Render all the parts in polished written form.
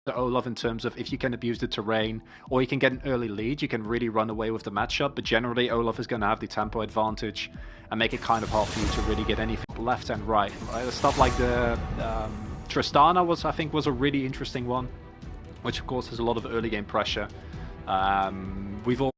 to Olaf in terms of if you can abuse the terrain or you can get an early lead, you can really run away with the matchup. But generally, Olaf is going to have the tempo advantage and make it kind of hard for you to really get anything left and right. Stuff like the Tristana I think, was a really interesting one, which of course has a lot of early game pressure. We've all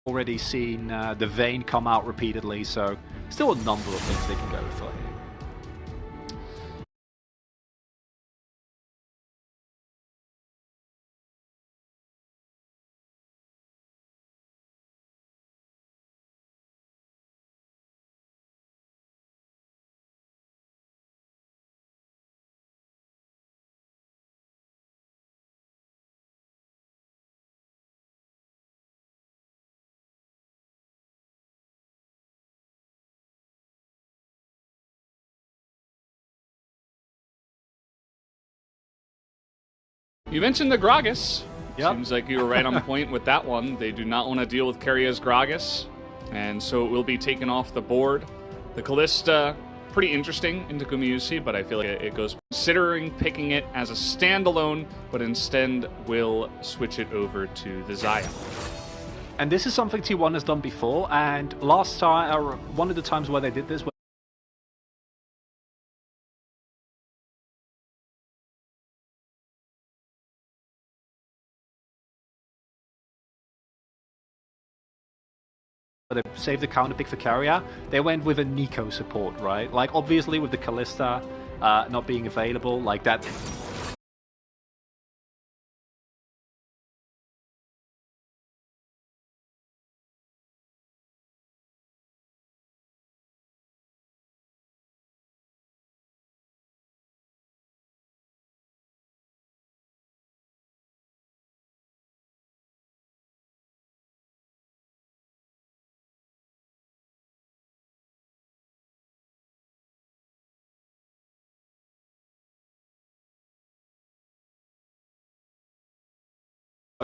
already seen the Vayne come out repeatedly, so still a number of things they can go for here. You mentioned the Gragas. Yep. Seems like you were right on point with that one. They do not want to deal with Keria's Gragas, and so it will be taken off the board. The Kalista, pretty interesting into Gumayusi, but I feel like it goes considering picking it as a standalone, but instead will switch it over to the Xayah. And this is something T1 has done before, and last time, or one of the times where they did this, they saved the counter pick for Keria, they went with a Nico support, right? Like, obviously with the Kalista not being available, like that.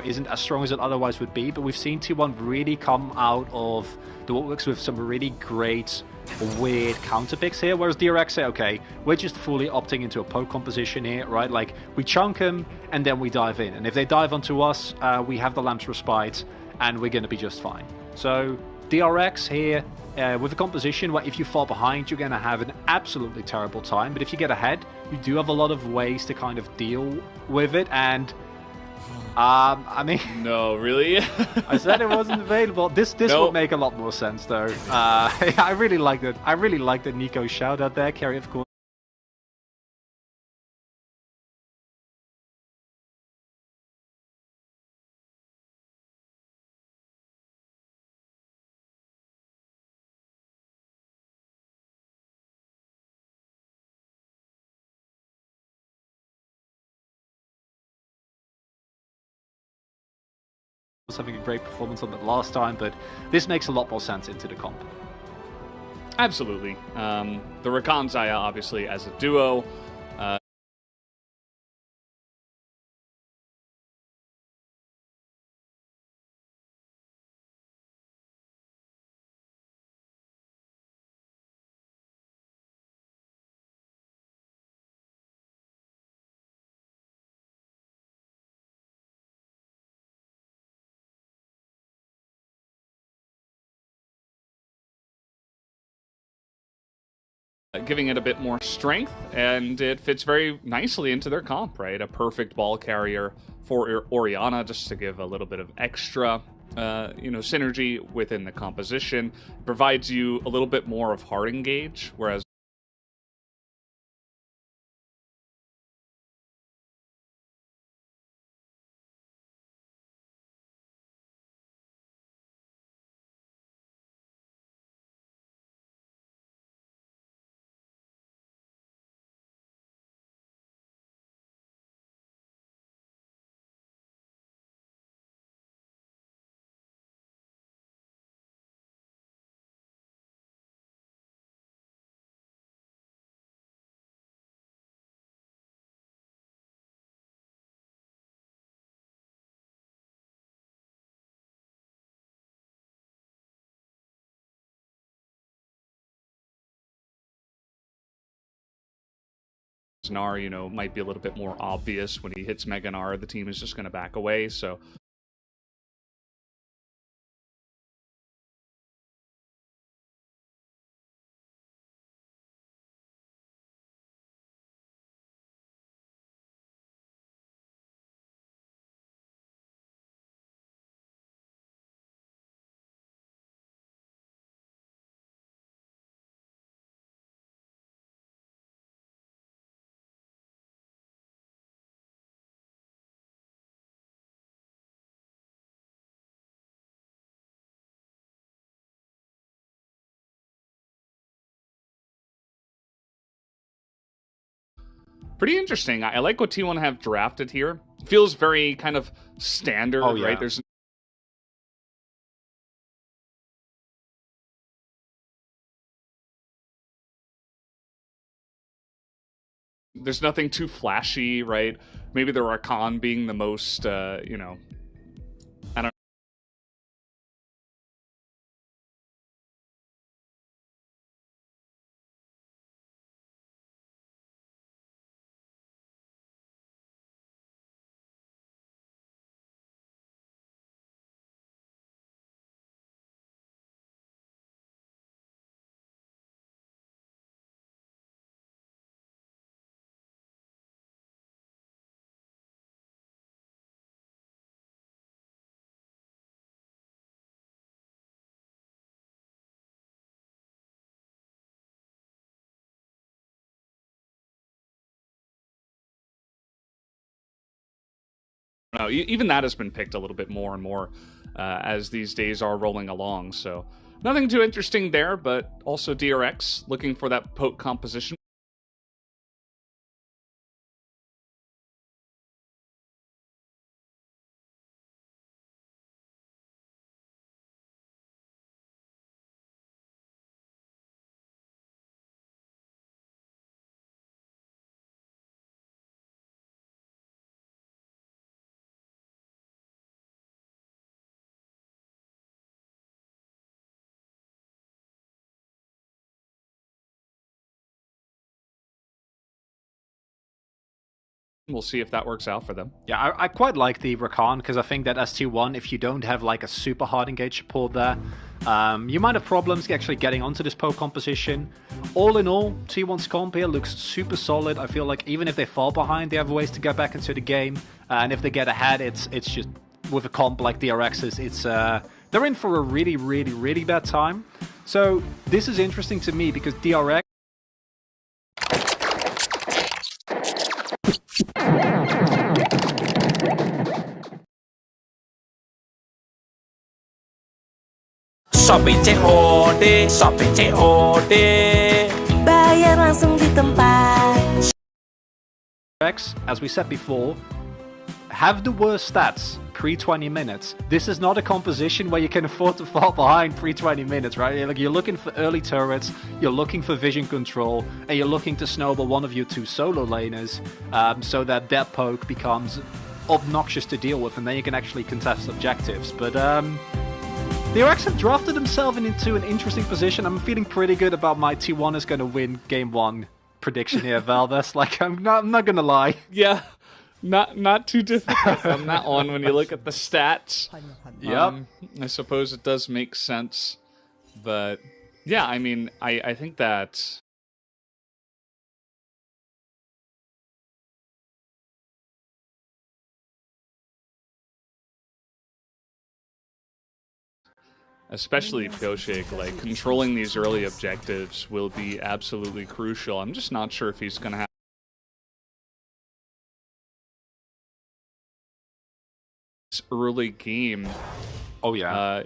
Isn't as strong as it otherwise would be, but we've seen T1 really come out of the works with some really great, weird counter picks here, whereas DRX say, okay, we're just fully opting into a poke composition here, right? Like, we chunk them, and then we dive in, and if they dive onto us, we have the Lamp's Respite, and we're going to be just fine. So, DRX here, with a composition where if you fall behind, you're going to have an absolutely terrible time, but if you get ahead, you do have a lot of ways to kind of deal with it, and I mean... No, really? I said it wasn't available. This Nope. would make a lot more sense, though. I really like it. I really like the Nico shout out there. Carry, of course. Was having a great performance on that last time, but this makes a lot more sense into the comp. Absolutely. The Rakan Xayah, obviously, as a duo, giving it a bit more strength, and it fits very nicely into their comp, right? A perfect ball carrier for Orianna, just to give a little bit of extra synergy within the composition. Provides you a little bit more of hard engage, whereas Gnar, you know, might be a little bit more obvious. When he hits Mega Gnar, the team is just going to back away. So pretty interesting. I like what T1 have drafted here. Feels very kind of standard, right? There's nothing too flashy, right? Maybe the Rakan being the most, you know, I don't. No, even that has been picked a little bit more and more as these days are rolling along. So nothing too interesting there, but also DRX looking for that poke composition. We'll see if that works out for them. Yeah, I quite like the Rakan, because I think that as T1, if you don't have like a super hard engage support there, you might have problems actually getting onto this poke composition. All in all, T1's comp here looks super solid. I feel like even if they fall behind, they have ways to get back into the game. And if they get ahead, it's just, with a comp like DRX's, it's they're in for a really, really, really bad time. So this is interesting to me, because DRX Shopee COD, Shopee COD. Bayar langsung di tempat. as we said before, have the worst stats pre-20 minutes. This is not a composition where you can afford to fall behind pre-20 minutes, right? Like, you're looking for early turrets, you're looking for vision control, and you're looking to snowball one of your two solo laners so that poke becomes obnoxious to deal with, and then you can actually contest objectives. But the DRX have drafted themselves into an interesting position. I'm feeling pretty good about my T1 is going to win Game 1 prediction here, Valdes. Like, I'm not going to lie. Yeah, not too difficult on that one when you look at the stats. Yep. I suppose it does make sense. But, yeah, I mean, I think that... especially Pioshik, like, controlling these early objectives will be absolutely crucial. I'm just not sure if he's going to have this early game. Oh, yeah.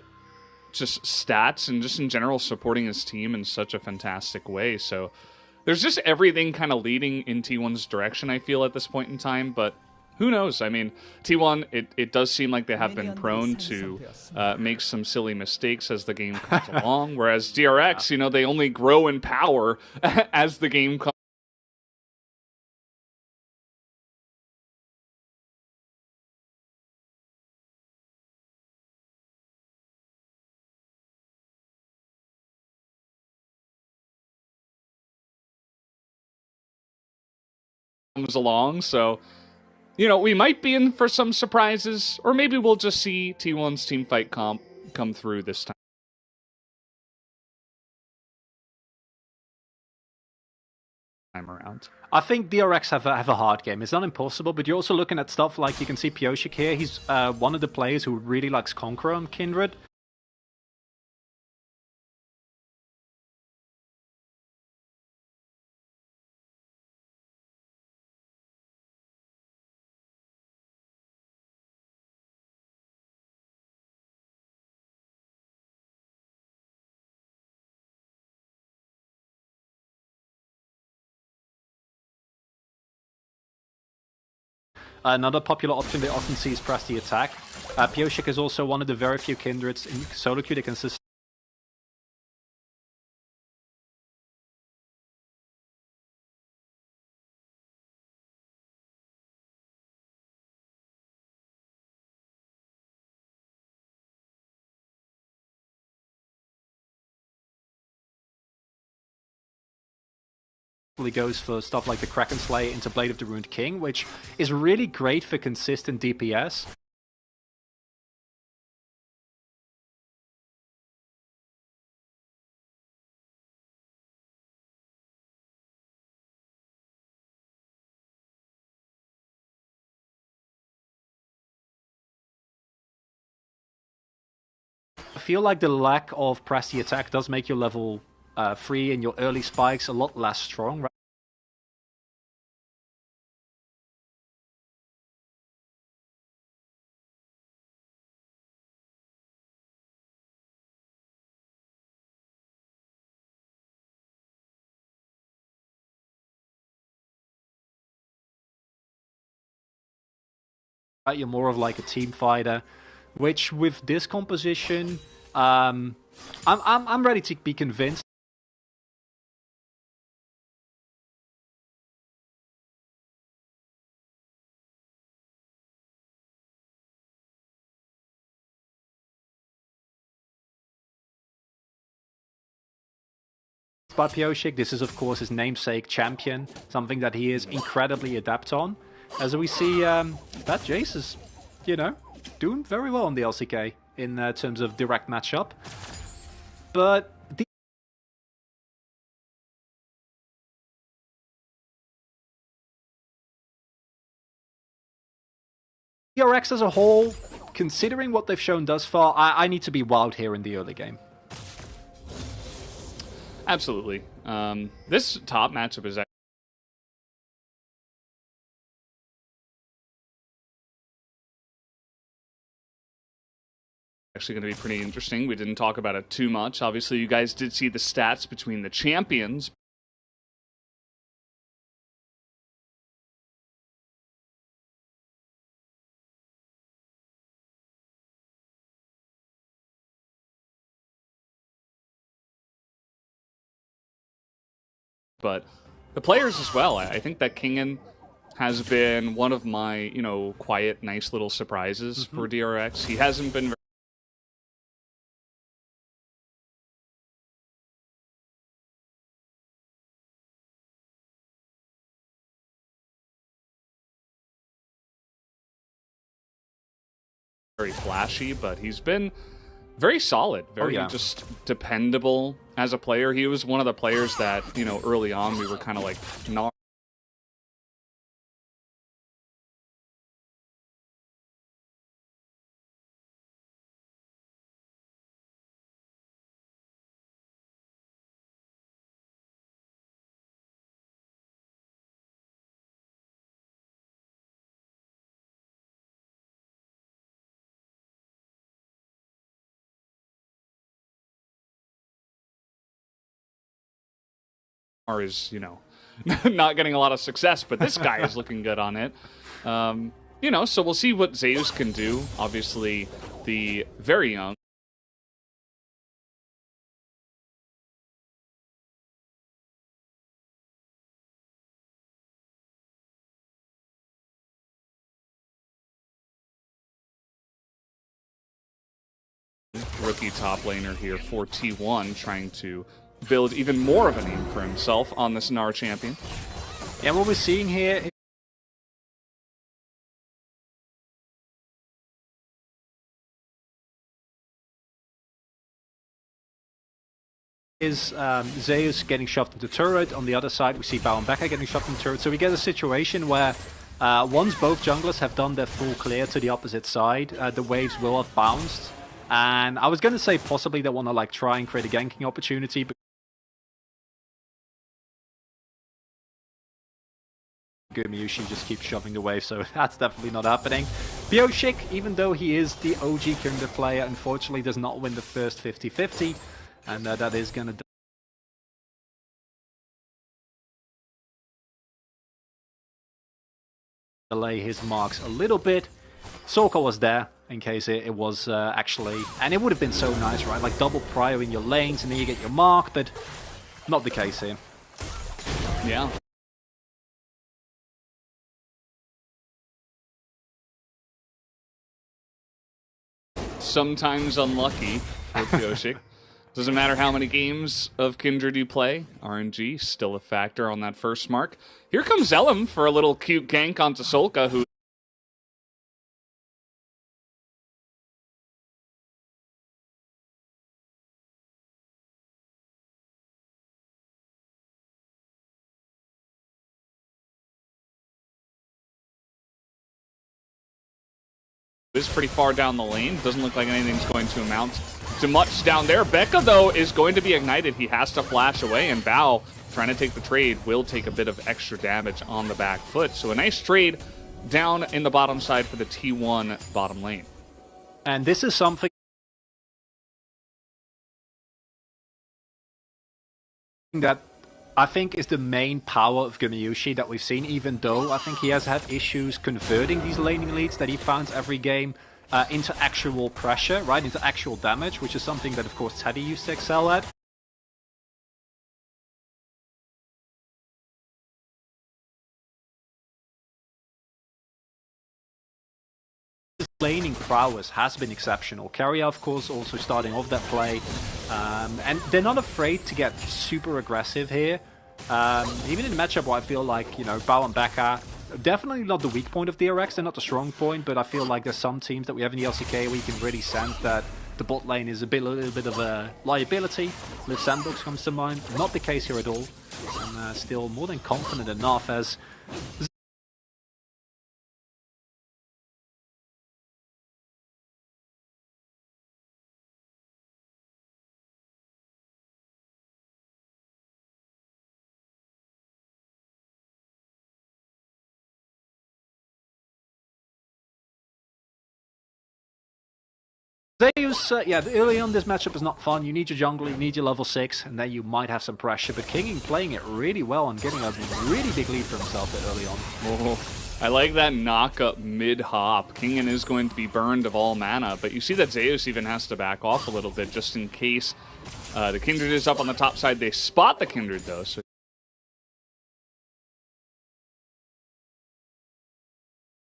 Just stats and just in general supporting his team in such a fantastic way. So there's just everything kind of leading in T1's direction, I feel, at this point in time, but who knows? I mean, T1, it does seem like they have been prone to make some silly mistakes as the game comes along, whereas DRX, you know, they only grow in power as the game comes comes along. So, you know, we might be in for some surprises, or maybe we'll just see T1's teamfight comp come through this time around. I think DRX have a hard game. It's not impossible, but you're also looking at stuff like, you can see Pioshik here. He's one of the players who really likes Conqueror on Kindred. Another popular option they often see is press the attack. Pioshik is also one of the very few Kindreds in solo queue that can goes for stuff like the Kraken Slayer into Blade of the Ruined King, which is really great for consistent DPS. I feel like the lack of press the attack does make your level 3 and your early spikes a lot less strong. Right? You're more of like a team fighter, which with this composition, I'm ready to be convinced. By Pioshik, this is of course his namesake champion, something that he is incredibly adept on. As we see, that Jace is, you know, doing very well on the LCK in terms of direct matchup. But DRX as a whole, considering what they've shown thus far, I need to be wild here in the early game. Absolutely. This top matchup is actually going to be pretty interesting. We didn't talk about it too much. Obviously, you guys did see the stats between the champions. But the players as well. I think that Kingen has been one of my, you know, quiet, nice little surprises for DRX. He hasn't been very flashy, but he's been very solid, very just dependable as a player. He was one of the players that, you know, early on we were kind of like not is, you know, not getting a lot of success, but this guy is looking good on it. You know, so we'll see what Zeus can do. Obviously, the very young rookie top laner here for T1, trying to build even more of a name for himself on this Gnar champion. Yeah, what we're seeing here is Zeus getting shoved into turret. On the other side, we see Bao and Becca getting shoved into turret. So we get a situation where once both junglers have done their full clear to the opposite side, the waves will have bounced. And I was going to say possibly they want to like try and create a ganking opportunity, but Gumayusi just keeps shoving the wave, so that's definitely not happening. Bioshik, even though he is the OG Kingdom player, unfortunately does not win the first 50-50, and that is going to delay his marks a little bit. Sorka was there in case it was actually, and it would have been so nice, right? Like double prio in your lanes and then you get your mark, but not the case here. Yeah. Sometimes unlucky for Bioshik. Doesn't matter how many games of Kindred you play, RNG still a factor on that first mark. Here comes Elim for a little cute gank onto Solka, who is pretty far down the lane. Doesn't look like anything's going to amount to much down there. Becca, though, is going to be ignited. He has to flash away, and Bao, trying to take the trade, will take a bit of extra damage on the back foot. So a nice trade down in the bottom side for the T1 bottom lane. And this is something that I think is the main power of Gumayusi that we've seen, even though I think he has had issues converting these laning leads that he finds every game into actual pressure, right, into actual damage, which is something that, of course, Teddy used to excel at. His laning prowess has been exceptional. Keria, of course, also starting off that play. And they're not afraid to get super aggressive here. Even in the matchup where I feel like, you know, Bao and Becca, definitely not the weak point of DRX, they're not the strong point, but I feel like there's some teams that we have in the LCK where you can really sense that the bot lane is a little bit of a liability. Liv Sandbox comes to mind. Not the case here at all. I'm still more than confident enough as Zeus, yeah, early on this matchup is not fun. You need your jungle, you need your level 6, and then you might have some pressure. But King playing it really well and getting a really big lead for himself early on. Oh, I like that knock-up mid-hop. Kingen is going to be burned of all mana, but you see that Zeus even has to back off a little bit just in case the Kindred is up on the top side. They spot the Kindred, though, so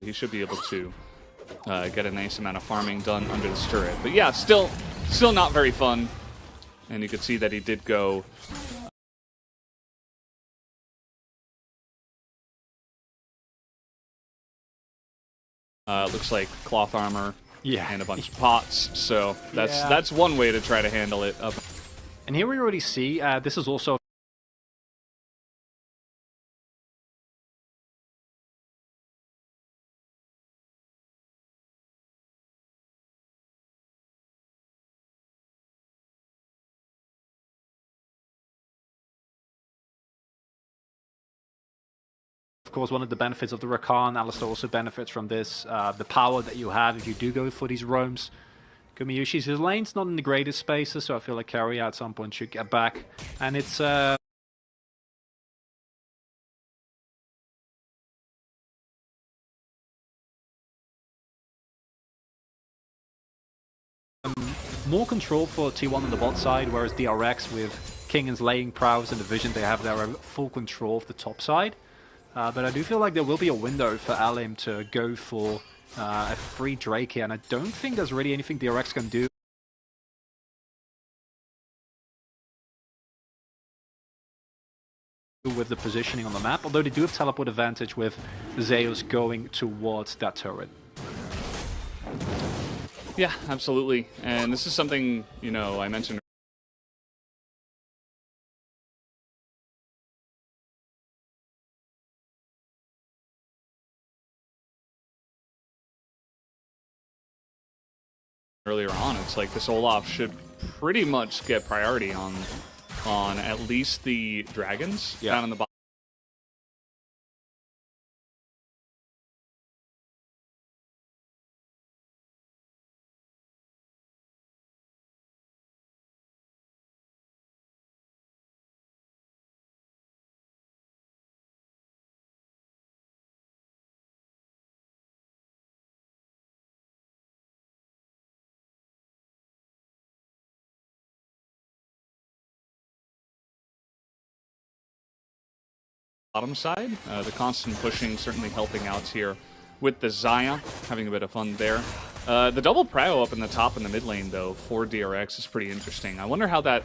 he should be able to get a nice amount of farming done under this turret. But yeah, still not very fun. And you could see that he did go looks like cloth armor, yeah, and a bunch of pots. So that's one way to try to handle it. And here we already see this is also of course, one of the benefits of the Rakan. Alistar also benefits from this, the power that you have if you do go for these roams. Gumayushi's his lane's not in the greatest spaces, so I feel like Keria at some point should get back. And it's more control for T1 on the bot side, whereas DRX with Kingen's laying prowess and the vision they have there are full control of the top side. But I do feel like there will be a window for Alim to go for a free Drake here, and I don't think there's really anything DRX can do with the positioning on the map, although they do have teleport advantage with Zeus going towards that turret. Yeah, absolutely. And this is something, you know, I mentioned earlier on, it's like this Olaf should pretty much get priority on at least the dragons down in the bottom. Bottom side. The constant pushing certainly helping out here with the Xayah, having a bit of fun there. The double prio up in the top and the mid lane, though, for DRX is pretty interesting. I wonder how that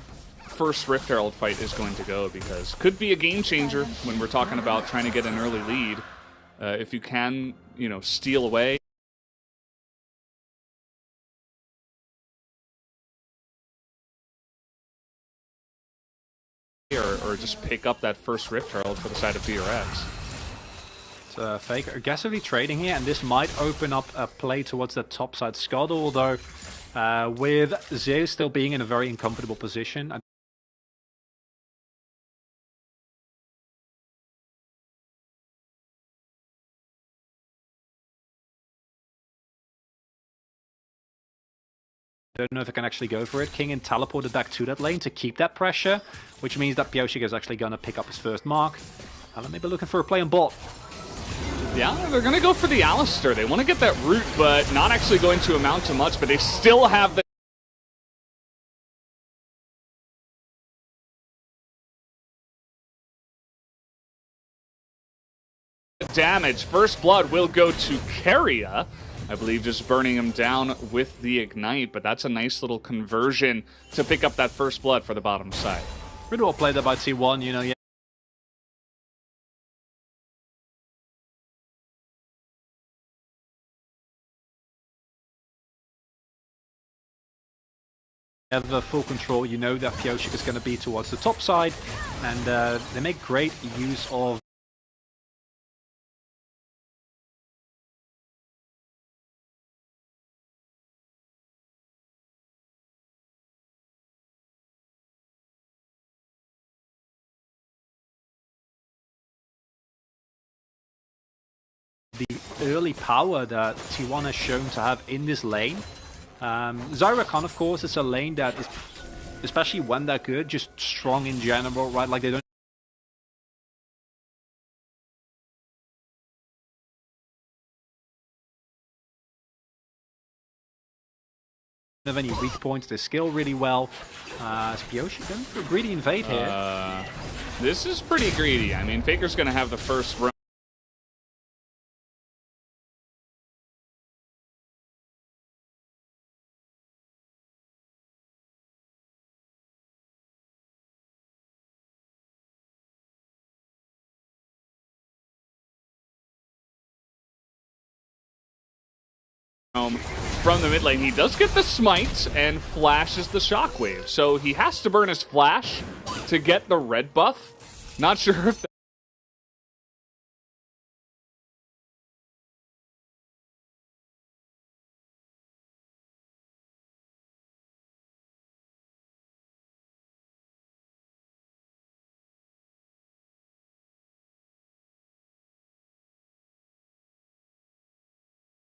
first Rift Herald fight is going to go, because could be a game changer when we're talking about trying to get an early lead. If you can, you know, steal away. Or just pick up that first Rift Herald for the side of DRX. So Fake aggressively trading here, and this might open up a play towards the top side Scuttle, although with Zeus still being in a very uncomfortable position. Don't know if I can actually go for it. King and teleported back to that lane to keep that pressure, which means that Pioshik is actually going to pick up his first mark. And maybe looking for a play on bot. Yeah, they're going to go for the Alistar. They want to get that root, but not actually going to amount to much, but they still have the damage. First blood will go to Keria. I believe just burning him down with the Ignite, but that's a nice little conversion to pick up that first blood for the bottom side. Pretty well played there by T1, you know, yeah. Have full control, you know that Pioshik is going to be towards the top side, and they make great use of the early power that T1 has shown to have in this lane. Zyra, of course, is a lane that is, especially when they're good, just strong in general, right? Like they don't have any weak points. They scale really well. Is Pioshik going for a greedy invade here? This is pretty greedy. I mean, Faker's going to have the first run. From the mid lane, he does get the smite and flashes the shockwave, so he has to burn his flash to get the red buff. Not sure if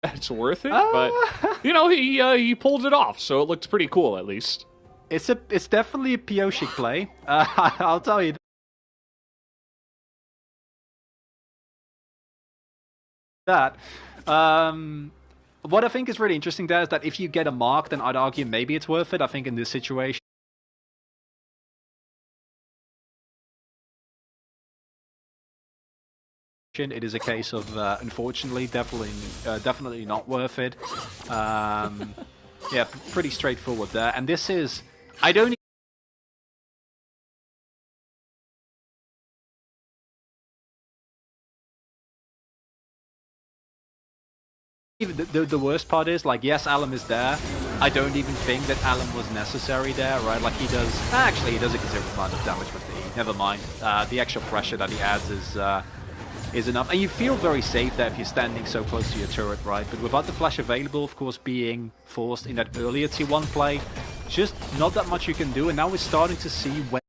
that's worth it, but you know, he pulled it off, so it looked pretty cool at least. It's definitely a Pioshik play. I'll tell you that. What I think is really interesting there is that if you get a mark, then I'd argue maybe it's worth it. I think in this situation, it is a case of unfortunately definitely not worth it. Yeah, pretty straightforward there, and this is, I don't even the worst part is, like, yes, Alum is there. I don't even think that Alum was necessary there, right? Like, he does a considerable amount of damage with the, never mind. The extra pressure that he adds is is enough. And you feel very safe there if you're standing so close to your turret, right? But without the flash available, of course, being forced in that earlier T1 play, just not that much you can do. And now we're starting to see when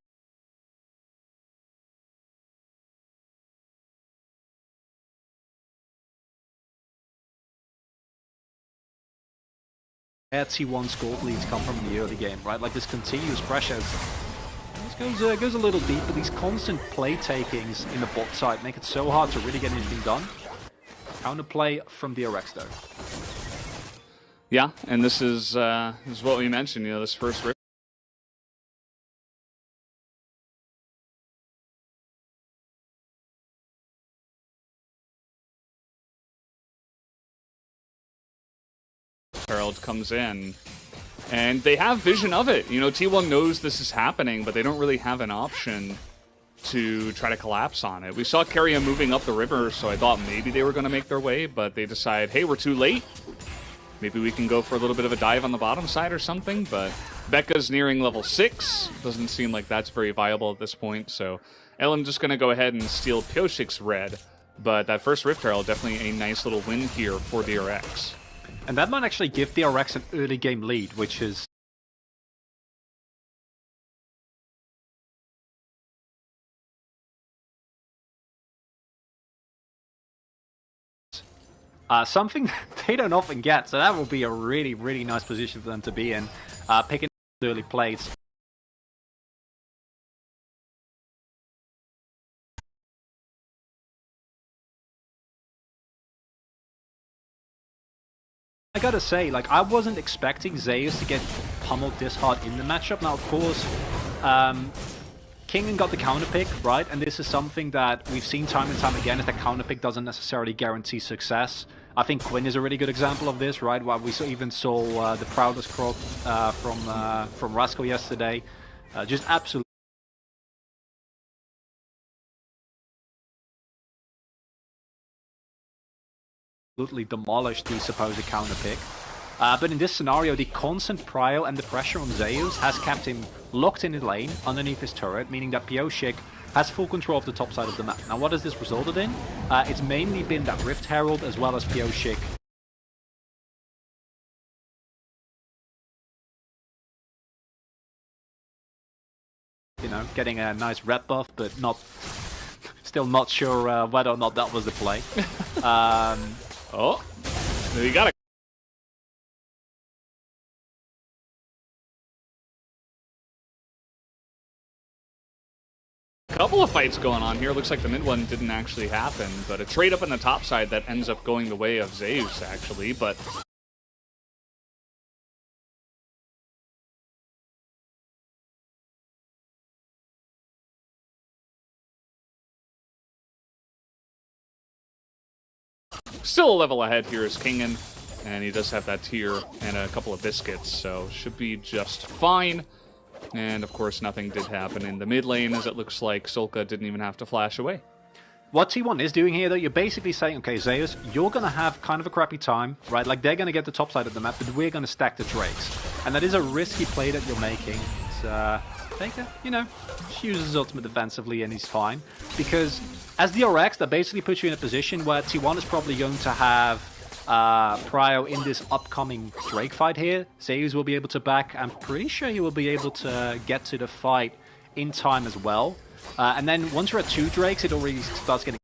T1's gold leads come from the early game, right? Like this continuous pressure. This goes a little deep, but these constant play takings in the bot side make it so hard to really get anything done. Counterplay from DRX though. Yeah, and this is what we mentioned. You know, this first rip. Herald comes in, and they have vision of it. You know, T1 knows this is happening, but they don't really have an option to try to collapse on it. We saw Keria moving up the river, so I thought maybe they were going to make their way, but they decide, hey, we're too late. Maybe we can go for a little bit of a dive on the bottom side or something, but Becca's nearing level 6. Doesn't seem like that's very viable at this point, so LM just going to go ahead and steal Pioshik's red, but that first Rift Herald, definitely a nice little win here for DRX. And that might actually give DRX an early game lead, which is something they don't often get. So that will be a really, really nice position for them to be in, picking early plays. I gotta say, like, I wasn't expecting Zeus to get pummeled this hard in the matchup. Now, of course, Kingen got the counter pick, right? And this is something that we've seen time and time again, is that counter pick doesn't necessarily guarantee success. I think Quinn is a really good example of this, right? While we even saw the proudest crop from Rascal yesterday. Just absolutely demolished the supposed counter pick. But in this scenario, the constant prio and the pressure on Zeus has kept him locked in the lane underneath his turret, meaning that Pioshik has full control of the top side of the map. Now, what has this resulted in? It's mainly been that Rift Herald as well as Pioshik getting a nice red buff, but still not sure whether or not that was the play. Oh, you got it. Couple of fights going on here. Looks like the mid one didn't actually happen, but a trade up on the top side that ends up going the way of Zeus, actually, but still a level ahead here is Kingen, and he does have that tier and a couple of biscuits, so should be just fine. And of course, nothing did happen in the mid lane, as it looks like Solka didn't even have to flash away. What T1 is doing here, though, you're basically saying, okay, Zeus, you're going to have kind of a crappy time, right? Like, they're going to get the top side of the map, but we're going to stack the Drakes. And that is a risky play that you're making. It's, Faker, she uses his ultimate defensively and he's fine. Because as DRX, that basically puts you in a position where T1 is probably going to have prio in this upcoming Drake fight here. Zeus will be able to back. I'm pretty sure he will be able to get to the fight in time as well. And then once you're at 2 Drakes, it already starts getting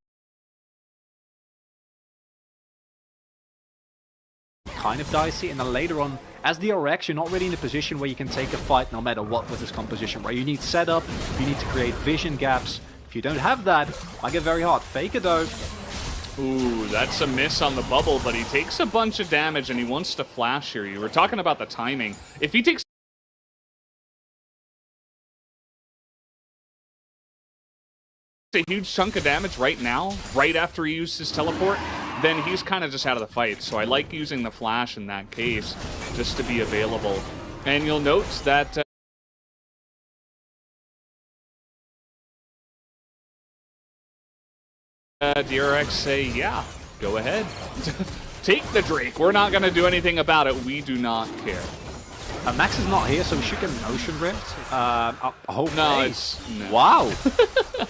kind of dicey. And then later on, as DRX, you're not really in a position where you can take a fight no matter what with this composition, right? You need setup, you need to create vision gaps. If you don't have that, it might get very hard. Faker, though. Ooh, that's a miss on the bubble, but he takes a bunch of damage and he wants to flash here. You were talking about the timing. If he takes a huge chunk of damage right now, right after he used his teleport, then he's kind of just out of the fight. So I like using the flash in that case, just to be available. And you'll note that DRX say, yeah, go ahead. Take the Drake. We're not going to do anything about it. We do not care. Max is not here, so we should get an Ocean Rift. No, it's... No. Wow.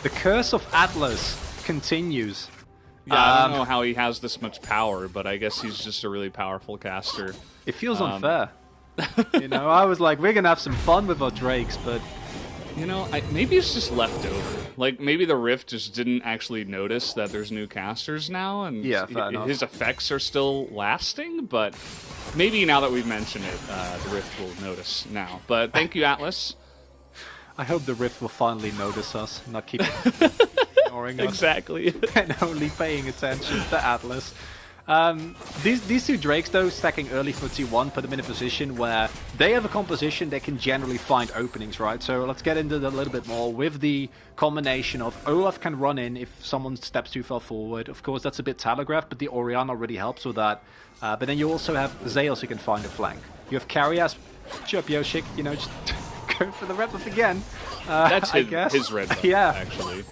The curse of Atlas continues. Yeah, I don't know how he has this much power, but I guess he's just a really powerful caster. It feels unfair. You know, I was like, we're gonna have some fun with our Drakes, but you know, maybe it's just leftover. Like, maybe the Rift just didn't actually notice that there's new casters now, and his effects are still lasting, but maybe now that we've mentioned it, the Rift will notice now. But thank you, Atlas. I hope the Rift will finally notice us, not keep ignoring us. Exactly. And only paying attention to Atlas. These two Drakes, though, stacking early for T1, put them in a position where they have a composition that can generally find openings, right? So let's get into that a little bit more with the combination of Olaf can run in if someone steps too far forward. Of course, that's a bit telegraphed, but the Orianna already helps with that. But then you also have Zeus who can find a flank. You have Carrias, sure, Yoshik, you know, just go for the red buff again. That's his red buff, yeah. Actually.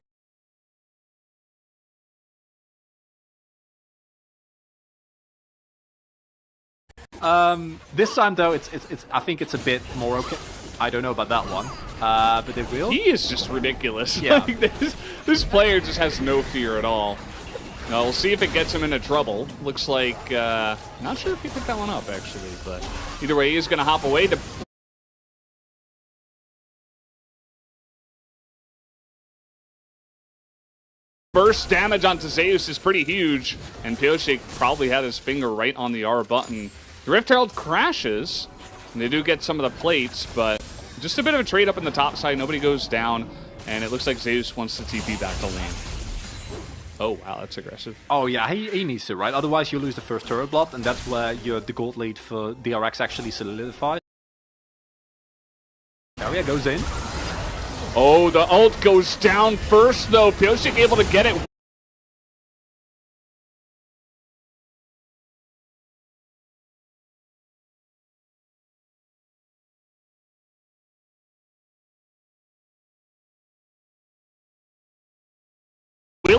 This time though, it's I think it's a bit more okay. I don't know about that one, but they will. He is just ridiculous. Yeah. Like, this player just has no fear at all. Now, we'll see if it gets him into trouble. Looks like, not sure if he picked that one up actually, but either way, he's going to hop away to. Burst damage onto Zeus is pretty huge, and Pioshik probably had his finger right on the R button. The Rift Herald crashes, and they do get some of the plates, but just a bit of a trade up in the top side. Nobody goes down, and it looks like Zeus wants to TP back to lane. Oh, wow, that's aggressive. Oh, yeah, he needs to, right? Otherwise, you lose the first turret blood, and that's where the gold lead for DRX actually solidifies. Area goes in. Oh, the ult goes down first, though. Pioshik able to get it.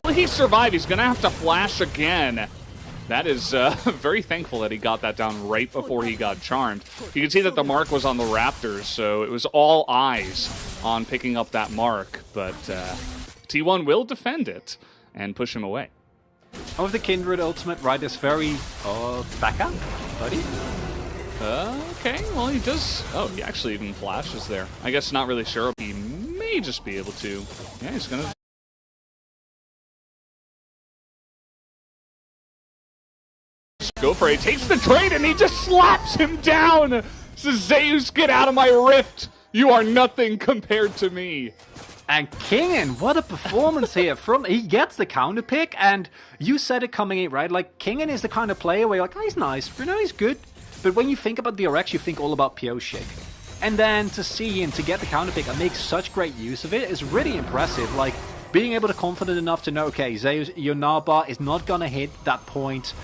Will he survive? He's going to have to flash again. That is very thankful that he got that down right before he got charmed. You can see that the mark was on the Raptors, so it was all eyes on picking up that mark. But T1 will defend it and push him away. With the Kindred ultimate, right, is very... back out, buddy? Okay, well, he does... Oh, he actually even flashes there. I guess not really sure. He may just be able to... Yeah, he's going to... Go for it. He takes the trade and he just slaps him down. Says, Zeus, get out of my rift. You are nothing compared to me. And Kingen, what a performance here. He gets the counter pick, and you said it coming in, right? Like, Kingen is the kind of player where you're like, oh, he's nice. You know, he's good. But when you think about DRX, you think all about Pioshik. And then to see him to get the counter pick and make such great use of it is really impressive. Like, being able to confident enough to know, okay, Zeus, your Narbar is not going to hit that point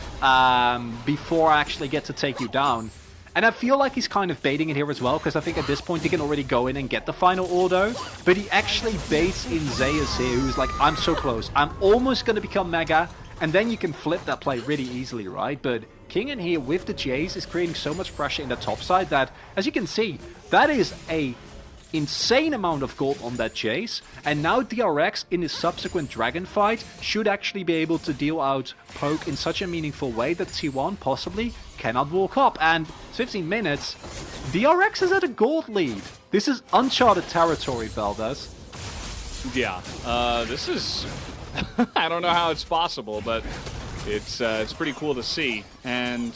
before I actually get to take you down. And I feel like he's kind of baiting it here as well, because I think at this point he can already go in and get the final ordo. But he actually baits in Zeus here, who's like, I'm so close. I'm almost going to become Mega. And then you can flip that play really easily, right? But Kingen here with the Jace is creating so much pressure in the top side that, as you can see, that is a insane amount of gold on that Jace, and now DRX in his subsequent dragon fight should actually be able to deal out poke in such a meaningful way that T1 possibly cannot walk up. And 15 minutes, DRX is at a gold lead. This is uncharted territory, Valdez. Yeah, this is... I don't know how it's possible, but it's pretty cool to see. And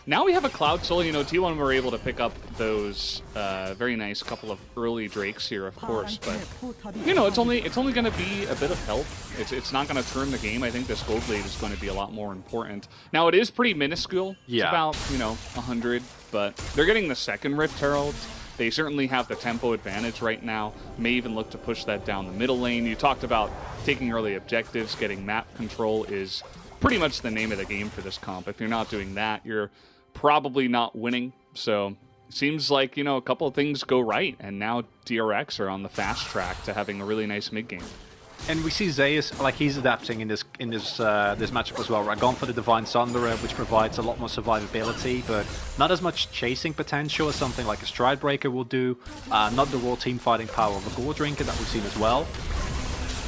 now we have a Cloud Soul. You know, T1 were able to pick up those very nice couple of early Drakes here, of course. But, you know, it's only going to be a bit of help. It's not going to turn the game. I think this gold lead is going to be a lot more important. Now, it is pretty minuscule. Yeah. It's about, you know, 100. But they're getting the second Rift Herald. They certainly have the tempo advantage right now. May even look to push that down the middle lane. You talked about taking early objectives. Getting map control is pretty much the name of the game for this comp. If you're not doing that, you're probably not winning. So it seems like, you know, a couple of things go right, and now DRX are on the fast track to having a really nice mid game. And we see Zeus, like, he's adapting in this matchup as well, right? Gone for the Divine Sunderer, which provides a lot more survivability, but not as much chasing potential as something like a Stride Breaker will do. Not the raw team fighting power of a Gore Drinker that we've seen as well.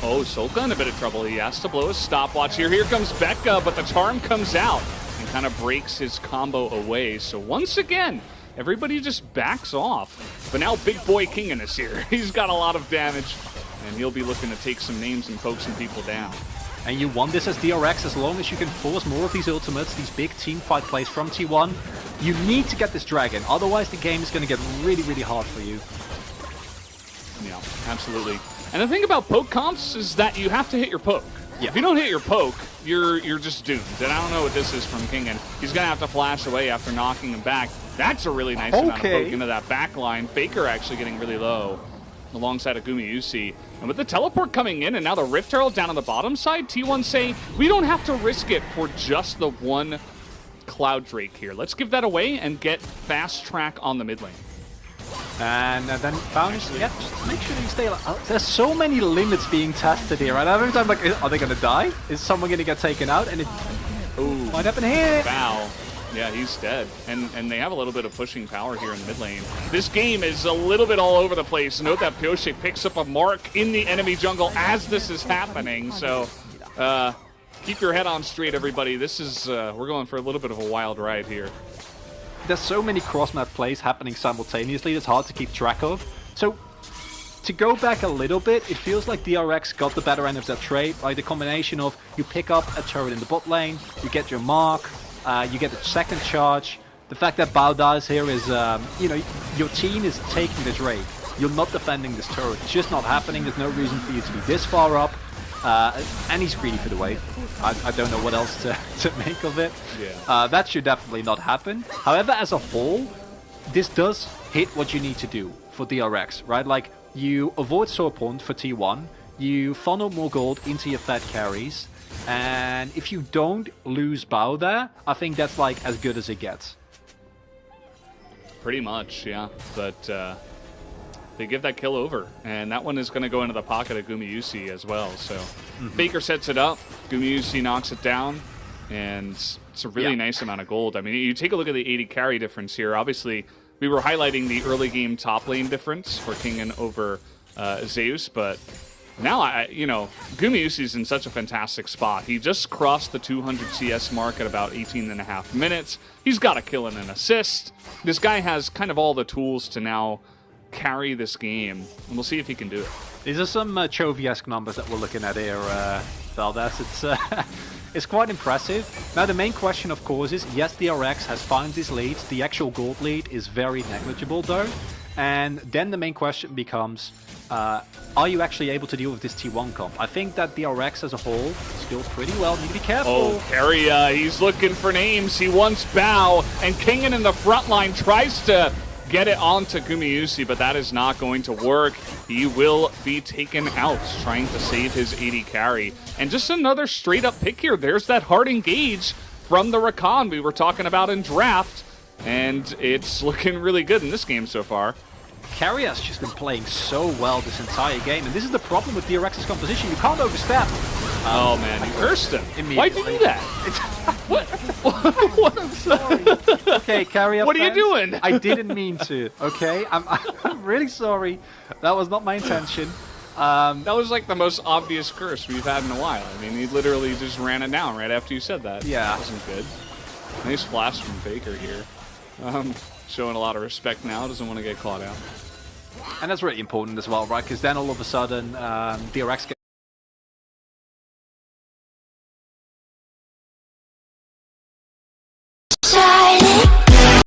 Oh, Solka in a bit of trouble. He has to blow a stopwatch here. Here comes Becca, but the charm comes out and kind of breaks his combo away. So once again, everybody just backs off. But now Big Boy Kingen is here. He's got a lot of damage, and he'll be looking to take some names and poke some people down. And you want this as DRX as long as you can force more of these ultimates, these big team fight plays from T1. You need to get this dragon, otherwise the game is going to get really, really hard for you. Yeah, absolutely. And the thing about poke comps is that you have to hit your poke. Yeah. If you don't hit your poke, you're just doomed. And I don't know what this is from Kingen. He's going to have to flash away after knocking him back. That's a really nice amount of poke into that back line. Faker actually getting really low alongside of Gumayusi. And with the teleport coming in and now the Rift Herald down on the bottom side, T1 saying, we don't have to risk it for just the one Cloud Drake here. Let's give that away and get fast track on the mid lane. And then Bounce, yeah, just make sure that you stay alive. There's so many limits being tested here, right? Every time, like, are they going to die? Is someone going to get taken out? And it might happen here. Bow. Yeah, he's dead. And they have a little bit of pushing power here in the mid lane. This game is a little bit all over the place. Note that Pioche picks up a mark in the enemy jungle as this is happening. So keep your head on straight, everybody. This is, we're going for a little bit of a wild ride here. There's so many cross-map plays happening simultaneously, it's hard to keep track of. So, to go back a little bit, it feels like DRX got the better end of that trade, right? The combination of you pick up a turret in the bot lane, you get your mark, you get the second charge. The fact that Bao dies here is, you know, your team is taking the Drake. You're not defending this turret. It's just not happening. There's no reason for you to be this far up. And he's greedy for the wave. I don't know what else to make of it. Yeah. That should definitely not happen. However, as a whole, this does hit what you need to do for DRX, right? Like, you avoid sore point for T1, you funnel more gold into your fed carries, and if you don't lose Bao there, I think that's like as good as it gets. Pretty much, yeah. But they give that kill over, and that one is going to go into the pocket of Gumayusi as well. So Faker sets it up, Gumayusi knocks it down, and it's a really nice amount of gold. I mean, you take a look at the 80 carry difference here. Obviously, we were highlighting the early game top lane difference for Kingen over Zeus, but now, you know, Gumayusi's in such a fantastic spot. He just crossed the 200 CS mark at about 18.5 minutes. He's got a kill and an assist. This guy has kind of all the tools to now carry this game, and we'll see if he can do it. These are some Chovy-esque numbers that we're looking at here, Valdez. It's quite impressive. Now, the main question, of course, is, yes, DRX has found these leads. The actual gold lead is very negligible, though. And then the main question becomes, are you actually able to deal with this T1 comp? I think that DRX as a whole skills pretty well. You need to be careful. Oh, Keria, he's looking for names. He wants Bao, and Kingen in the front line tries to get it onto Gumayusi, but that is not going to work. He will be taken out, trying to save his 80 carry. And just another straight-up pick here. There's that hard engage from the Rakan we were talking about in draft, and it's looking really good in this game so far. Carrier's just been playing so well this entire game, and this is the problem with DRX's composition. You can't overstep. Oh man, you cursed him. Why'd you do that? What? I'm sorry. Okay, Carrier What are fans, you doing? I didn't mean to, okay? I'm really sorry. That was not my intention. That was like the most obvious curse we've had in a while. I mean, he literally just ran it down right after you said that. Yeah. That wasn't good. Nice flash from Faker here. Showing a lot of respect now, doesn't want to get caught out. And that's really important as well, right? Because then all of a sudden, DRX